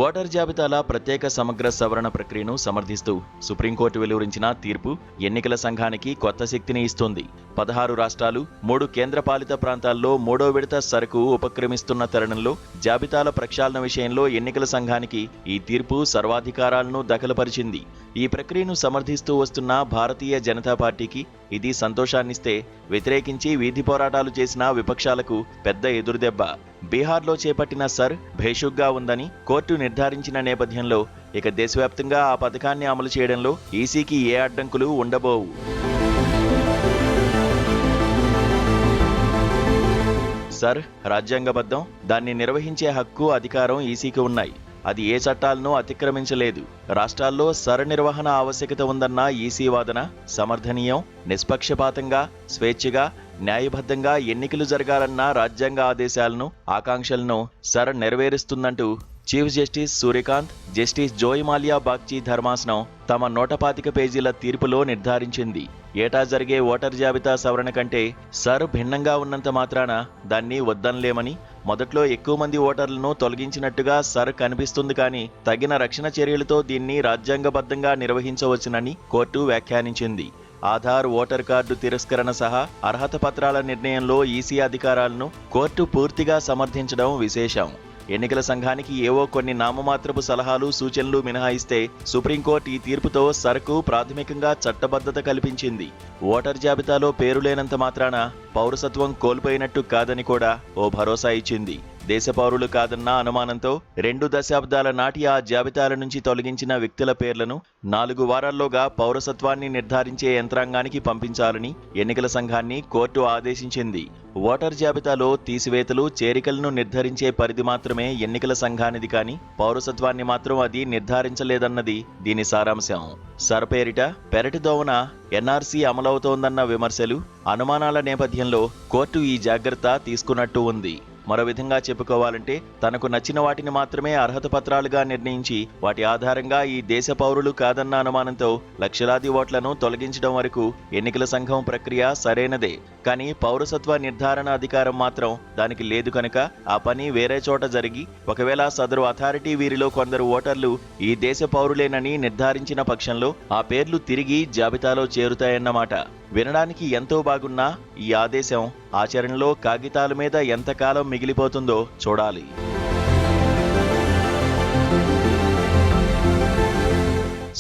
Voter జాబితాల ప్రత్యేక సమగ్ర సవరణ ప్రక్రియను సమర్థిస్తూ సుప్రీంకోర్టు వెలువరించిన తీర్పు ఎన్నికల సంఘానికి కొత్త శక్తిని ఇస్తోంది. 16 రాష్ట్రాలు, 3 కేంద్రపాలిత ప్రాంతాల్లో మూడో విడత సరకు ఉపక్రమిస్తున్న తరుణంలో జాబితాల ప్రక్షాళన విషయంలో ఎన్నికల సంఘానికి ఈ తీర్పు సర్వాధికారాలను దఖలుపరిచింది. ఈ ప్రక్రియను సమర్థిస్తూ వస్తున్న భారతీయ జనతా పార్టీకి ఇది సంతోషాన్నిస్తే, వ్యతిరేకించి వీధి పోరాటాలు చేసిన విపక్షాలకు పెద్ద ఎదురుదెబ్బ. బీహార్లో చేపట్టిన సర్ భేషుగ్గా ఉందని కోర్టు నిర్ధారించిన నేపథ్యంలో ఇక దేశవ్యాప్తంగా ఆ పథకాన్ని అమలు చేయడంలో ఈసీకి ఏ అడ్డంకులు ఉండబోవు. సర్ రాజ్యాంగబద్ధం, దాన్ని నిర్వహించే హక్కు, అధికారం ఈసీకి ఉన్నాయి. అది ఏ చట్టాలను అతిక్రమించలేదు. రాష్ట్రాల్లో సర్ నిర్వహణ ఆవశ్యకత ఉందన్న ఈసీ వాదన సమర్థనీయం. నిష్పక్షపాతంగా, స్వేచ్ఛగా, న్యాయబద్ధంగా ఎన్నికలు జరగాలన్న రాజ్యాంగ ఆదేశాలను, ఆకాంక్షలను సర్ నెరవేరుస్తుందంటూ chief justice Suryakant, justice Joymalya Bagchi ధర్మాసనం తమ 125 పేజీల తీర్పులో నిర్ధారించింది. ఏటా జరిగే ఓటర్ జాబితా సవరణ కంటే సర్ భిన్నంగా ఉన్నంత మాత్రాన దాన్ని వద్దనలేమని, మొదట్లో ఎక్కువ మంది ఓటర్లను తొలగించినట్టుగా సర్ కనిపిస్తుంది, కానీ తగిన రక్షణ చర్యలతో దీన్ని రాజ్యాంగబద్ధంగా నిర్వహించవచ్చునని కోర్టు వ్యాఖ్యానించింది. ఆధార్, ఓటర్ కార్డు తిరస్కరణ సహా అర్హత పత్రాల నిర్ణయంలో ఈసీ అధికారాలను కోర్టు పూర్తిగా సమర్థించడం విశేషం. ఎన్నికల సంఘానికి ఏవో కొన్ని నామమాత్రపు సలహాలు, సూచనలు మినహాయిస్తే సుప్రీంకోర్టు ఈ తీర్పుతో సర్కు ప్రాథమికంగా చట్టబద్ధత కల్పించింది. ఓటర్ జాబితాలో పేరు లేనంత మాత్రాన పౌరసత్వం కోల్పోయినట్టు కాదని కూడా ఓ భరోసా ఇచ్చింది. దేశ పౌరులు కాదన్న అనుమానంతో 2 దశాబ్దాల నాటి ఆ జాబితాల నుంచి తొలగించిన వ్యక్తుల పేర్లను 4 వారాల్లోగా పౌరసత్వాన్ని నిర్ధారించే యంత్రాంగానికి పంపించాలని ఎన్నికల సంఘాన్ని కోర్టు ఆదేశించింది. ఓటర్ జాబితాలో తీసివేతలు, చేరికలను నిర్ధారించే పరిధి మాత్రమే ఎన్నికల సంఘానిది, కానీ పౌరసత్వాన్ని మాత్రం అది నిర్ధారించలేదన్నది దీని సారాంశం. సర్ పేరిట పెరటి దోవన ఎన్ఆర్సీ అమలవుతోందన్న విమర్శలు, అనుమానాల నేపథ్యంలో కోర్టు ఈ జాగ్రత్త తీసుకున్నట్టు ఉంది. మరో విధంగా చెప్పుకోవాలంటే తనకు నచ్చిన వాటిని మాత్రమే అర్హత పత్రాలుగా నిర్ణయించి వాటి ఆధారంగా ఈ దేశ పౌరులు కాదన్న అనుమానంతో లక్షలాది ఓట్లను తొలగించడం వరకు ఎన్నికల సంఘం ప్రక్రియ సరైనదే. కానీ పౌరసత్వ నిర్ధారణ అధికారం మాత్రం దానికి లేదు కనుక ఆ పని వేరే చోట జరిగి, ఒకవేళ సదరు అథారిటీ వీరిలో కొందరు ఓటర్లు ఈ దేశ పౌరులేనని నిర్ధారించిన పక్షంలో ఆ పేర్లు తిరిగి జాబితాలో చేరుతాయన్నమాట. వినడానికి ఎంతో బాగున్నా ఈ ఆదేశం ఆచరణలో కాగితాల మీద ఎంతకాలం మిగిలిపోతుందో చూడాలి.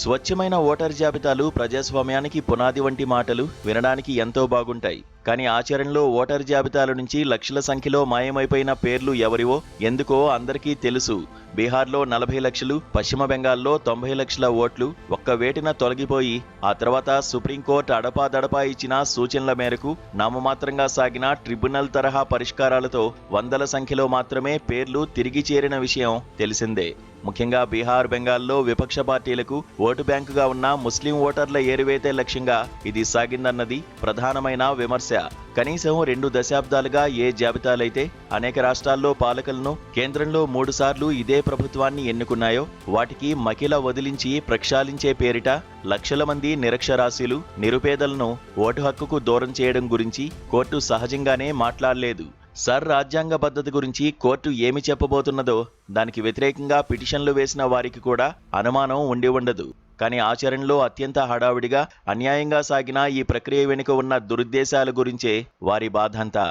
స్వచ్ఛమైన ఓటర్ జాబితాలు ప్రజాస్వామ్యానికి పునాది వంటి మాటలు వినడానికి ఎంతో బాగుంటాయి. కానీ ఆచరణలో ఓటర్ జాబితాల నుంచి లక్షల సంఖ్యలో మాయమైపోయిన పేర్లు ఎవరివో ఎందుకో అందరికీ తెలుసు. బీహార్లో 40 లక్షలు, పశ్చిమ బెంగాల్లో 90 లక్షల ఓట్లు ఒక్క వేటిన తొలగిపోయి ఆ తర్వాత సుప్రీంకోర్టు అడపాదడపా ఇచ్చిన సూచనల మేరకు నామమాత్రంగా సాగిన ట్రిబ్యునల్ తరహా పరిష్కారాలతో వందల సంఖ్యలో మాత్రమే పేర్లు తిరిగి చేరిన విషయం తెలిసిందే. ముఖ్యంగా బీహార్, బెంగాల్లో విపక్ష పార్టీలకు ఓటు బ్యాంకుగా ఉన్న ముస్లిం ఓటర్ల ఏరువేతే లక్ష్యంగా ఇది సాగిందన్నది ప్రధానమైన విమర్శ. కనీసం 2 దశాబ్దాలుగా ఏ జాబితాలైతే అనేక రాష్ట్రాల్లో పాలకులను, కేంద్రంలో 3 సార్లు ఇదే ప్రభుత్వాన్ని ఎన్నుకున్నాయో వాటికి మకిల వదిలించి ప్రక్షాళించే పేరిట లక్షల మంది నిరక్షరాస్యులు, నిరుపేదలను ఓటు హక్కుకు దూరం చేయడం గురించి కోర్టు సహజంగానే మాట్లాడలేదు. సర్ రాజ్యాంగబద్ధత గురించి కోర్టు ఏమి చెప్పబోతున్నదో దానికి వ్యతిరేకంగా పిటిషన్లు వేసిన వారికి కూడా అనుమానం ఉండి ఉండదు. కానీ ఆచరణలో అత్యంత హడావిడిగా, అన్యాయంగా సాగిన ఈ ప్రక్రియ వెనుక ఉన్న దురుద్దేశాల గురించే వారి బాధంతా.